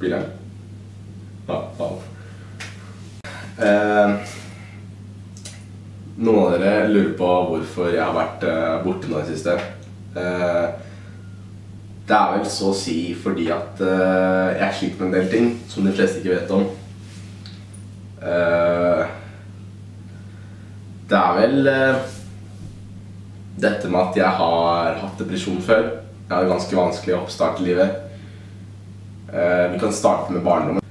Bilen? Ja, faen. Noen av dere lurer på hvorfor jeg har vært borte nå i siste. Det er vel så å si fordi at jeg sliter med en del ting som de fleste ikke vet om. Det er vel dette med at jeg har hatt depresjon før. Jeg har ganske vanskelig å oppstarte livet. Vi kan starte med barndommen.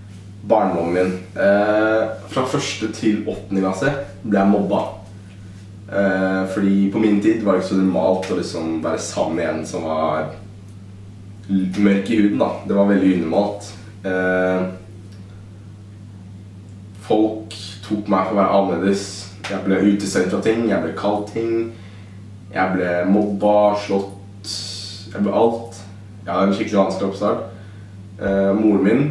Barndommen min. Fra 1. til 8. klasse ble jeg mobba. Fordi på min tid var det ikke så normalt å liksom være sammen med en som var mørk i huden. Da. Det var veldig unormalt. Folk tok meg for å være annerledes. Jeg ble utestengt fra ting, jeg ble kalt ting. Jeg ble mobba, slått. Jeg ble alt. Jeg hadde en skikkelig vanskelig oppstart. Moren min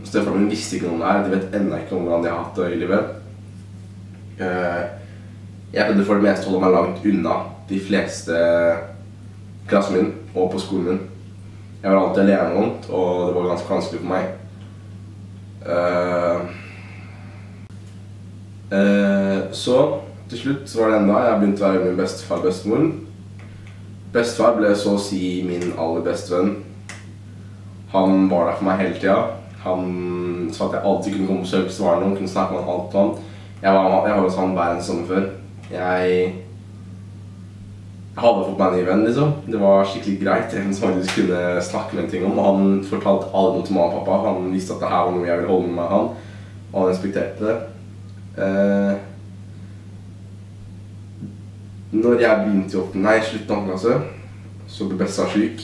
og stefaren min visste ikke noe om det her. De vet ennå ikke om hvordan de har hatt det i livet. Jeg prøvde for det meste å holde meg langt unna de fleste klassen min og på skolen min. Jeg var alltid alene rundt, og det var ganske vanskelig for meg. Så til slutt så var det enda jeg begynte å være min bestefar og bestemor. Bestefar ble så å si min aller beste venn. Han var der for meg hele tiden. Han sa at jeg alltid kunne komme på besøk hvis det var noen, kunne snakke med alt og alt. Jeg var hos han hver en sommer før. Jeg hadde fått meg en ny venn, liksom. Det var skikkelig greit, en som faktisk kunne snakke med en ting om. Han fortalte alle noe til mamma og pappa. Han visste at det her var noe jeg ville holde med han, og han respekterte det. Når jeg begynte i slutten av 2. klasse, så ble bestefar syk.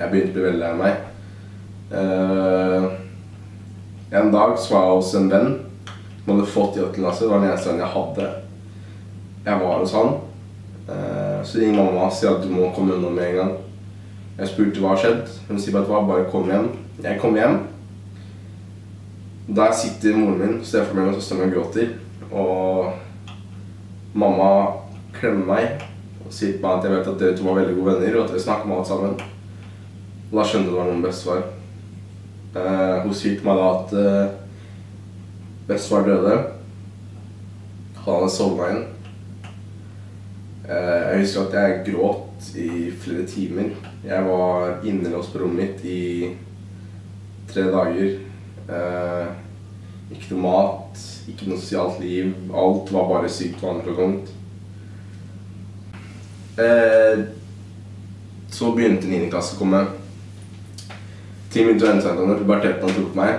Jeg begynte å bli veldig lei meg. En dag så var jeg hos en venn som hadde fått i 8. klasse. Det var den eneste vennen jeg hadde. Jeg var hos han. Så ringer mamma og sier at du må komme unna med en gang. Jeg spurte hva har skjedd. Hun sier bare kom hjem. Jeg kom hjem. Der sitter moren min, stefaren min og søsteren min og gråter. Og mamma klemmer meg og sier til meg at jeg vet at dere to var veldig gode venner og at dere snakker med alt sammen. Og da skjønte jeg det var noen bestefar. Hun sier til meg da at bestefar døde. Han hadde sovnet inn. Jeg husker at jeg gråt i flere timer. Jeg var innelåst på rommet mitt i 3 dager. Ikke noe mat, ikke noe sosialt liv. Alt var bare sykt vanlig og tungt. Så begynte 9. klasse å komme. Ting begynte å endre seg når puberteten tok meg.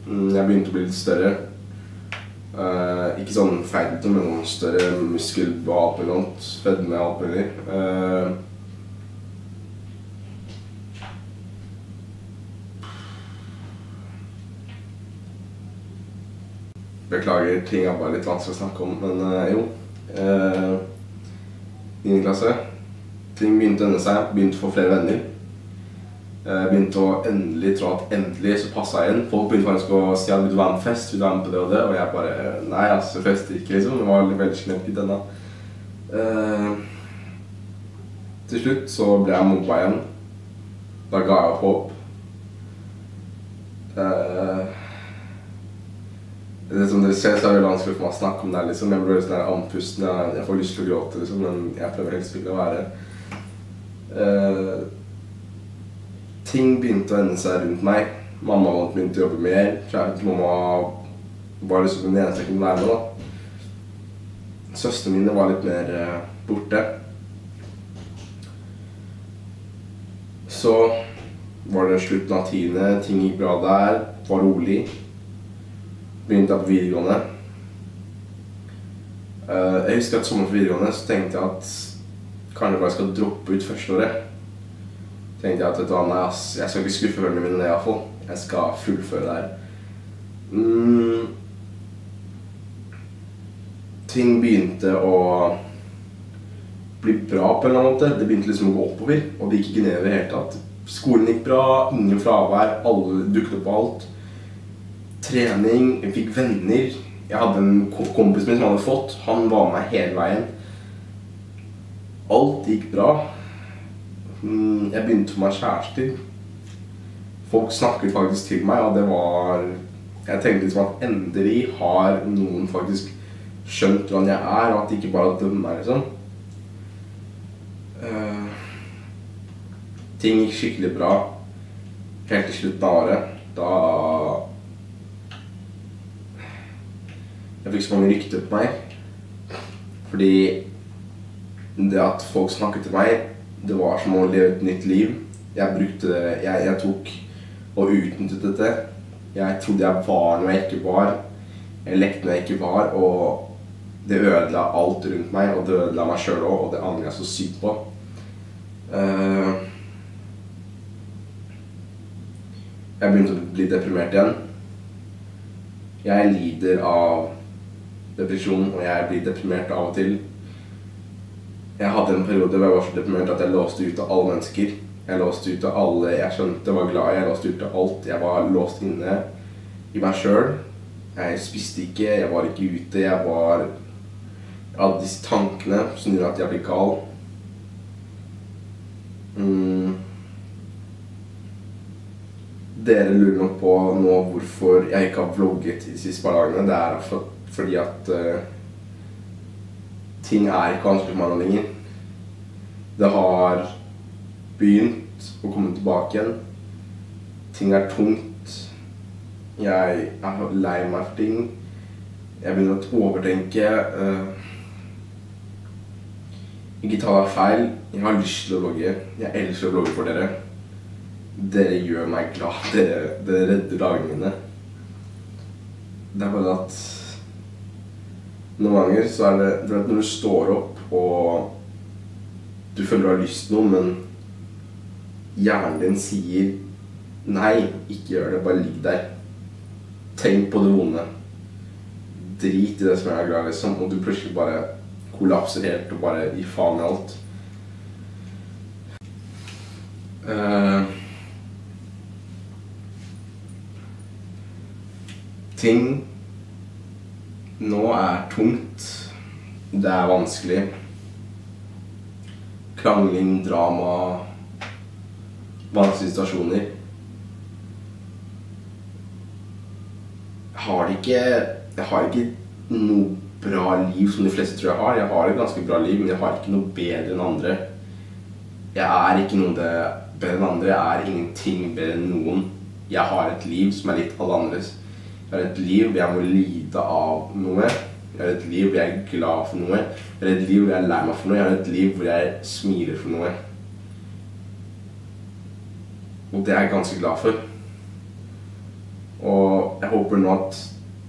Jeg begynte å bli litt større. Ikke sånn feilete, men noen større muskel og alt mulig sånt. Fedme og alt mulig. Beklager, ting er bare litt vanskelig å snakke om, men jo. 9. klasse. Ting begynte å endre seg, begynte å få flere venner. Begynte å endelig tro at endelig så passet jeg inn. Folk begynte faktisk å si at vil du være med fest, vil du være med på det og det, og jeg bare, nei altså, fester ikke liksom. Det var veldig snemt i denne. Til slutt så ble jeg mobba igjen. Da ga jeg opp håp. Som dere ser så er det vanskelig for meg å snakke om det liksom. Jeg blir sånn der andpusten, jeg får lyst til å gråte liksom, men jeg prøver helst ikke å være. Ting begynte å ende seg rundt meg. Mamma begynte å jobbe mer. Mamma var liksom den eneste jeg kunne være med da. Søsterne mine var litt mer borte. Så var det slutten av 10. Ting gikk bra der, var rolig. Begynte jeg på videregående. Jeg husker at sommer på videregående så tenkte jeg at kanskje bare skal droppe ut første året. Tenkte jeg at vet du hva, nei, jeg skal ikke skuffe vennene mine i hvert fall. Jeg skal fullføre det her. Ting begynte å bli bra på en eller annen måte. Det begynte liksom å gå oppover, og det gikk ikke ned i det hele tatt. Skolen gikk bra, ingen fravær, alle dukket opp på alt. Trening, jeg fikk venner. Jeg hadde en kompis min som jeg hadde fått. Han var med meg hele veien. Alt gikk bra. Jeg begynte å få meg kjærester. Folk snakker faktisk til meg, og det var... Jeg tenkte liksom at endelig har noen faktisk skjønt hvordan jeg er, og at de ikke bare dømmer meg, liksom. Ting gikk skikkelig bra helt til slutten av året, da jeg fikk så mange rykter på meg. Fordi det at folk snakket til meg, det var som å leve et nytt liv. Jeg tok og utnyttet dette. Jeg trodde jeg var noe jeg ikke var. Jeg lekte noe jeg ikke var, og det ødela alt rundt meg, og det ødela meg selv også, og det angrer jeg så sykt på. Jeg begynte å bli deprimert igjen. Jeg lider av depresjon, og jeg blir deprimert av og til. Jeg hadde en periode hvor jeg var så deprimert at jeg låste ut av alle mennesker. Jeg låste ut av alle jeg skjønte var glad i, jeg låste ut av alt. Jeg var låst inne i meg selv. Jeg spiste ikke, jeg var ikke ute, jeg hadde disse tankene som gjør at jeg ble gal. Dere lurer nok på nå hvorfor jeg ikke har vlogget de siste par dagene. Det er fordi at ting er ikke vanskelig for meg lenger. Det har begynt å komme tilbake igjen. Ting er tungt. Jeg er lei meg for ting. Jeg begynner å overtenke. Ikke ta deg feil. Jeg har lyst til å vlogge. Jeg elsker å vlogge for dere. Dere gjør meg glad. Dere redder dagene mine. Det er bare at noen ganger så er det, du vet, når du står opp og du føler du har lyst til noe, men hjernen din sier nei, ikke gjør det, bare ligg der. Tenk på det vonde. Drit i det som jeg er glad i, liksom, og du plutselig bare kollapser helt og bare gir faen i alt. Ting nå er tungt. Det er vanskelig. Krangling, drama, vanskelige situasjoner. Jeg har ikke noe bra liv som de fleste tror jeg har. Jeg har et ganske bra liv, men jeg har ikke noe bedre enn andre. Jeg er ikke noe bedre enn andre. Jeg er ingenting bedre enn noen. Jeg har et liv som er litt alle andres. Jeg har et liv hvor jeg må lide av noe. Jeg har et liv hvor jeg er glad for noe. Jeg har et liv hvor jeg er lei meg for noe. Jeg har et liv hvor jeg smiler for noe. Og det er jeg ganske glad for. Og jeg håper nå at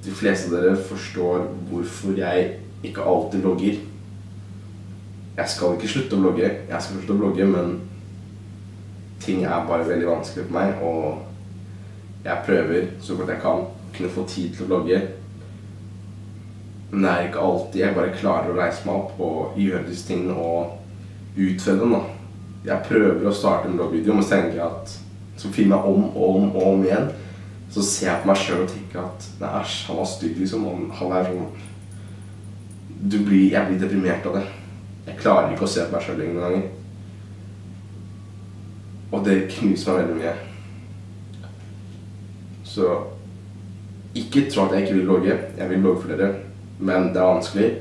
de fleste av dere forstår hvorfor jeg ikke alltid vlogger. Jeg skal ikke slutte å vlogge. Jeg skal slutte å vlogge, men ting er bare veldig vanskelig for meg, og jeg prøver så godt jeg kan å kunne få tid til å vlogge. Men det er ikke alltid jeg bare klarer å reise meg opp og gjøre disse tingene og utføre dem da. Jeg prøver å starte en vloggvideo, men så tenker jeg at så filmer jeg om og om og om igjen. Så ser jeg på meg selv og tenker at nei, æsj, han var stygg liksom, han er sånn... Jeg blir deprimert av det. Jeg klarer ikke å se på meg selv lenger ganger. Og det knuser meg veldig mye. Så ikke tro at jeg ikke vil vlogge. Jeg vil vlogge for dere, men det er vanskelig.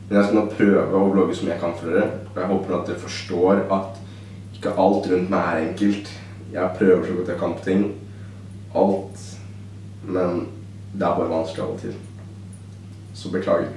Men jeg skal nå prøve å vlogge som jeg kan for dere. Og jeg håper at dere forstår at ikke alt rundt meg er enkelt. Jeg prøver så godt jeg kan på ting. Alt. Men det er bare vanskelig av og til. Så beklager.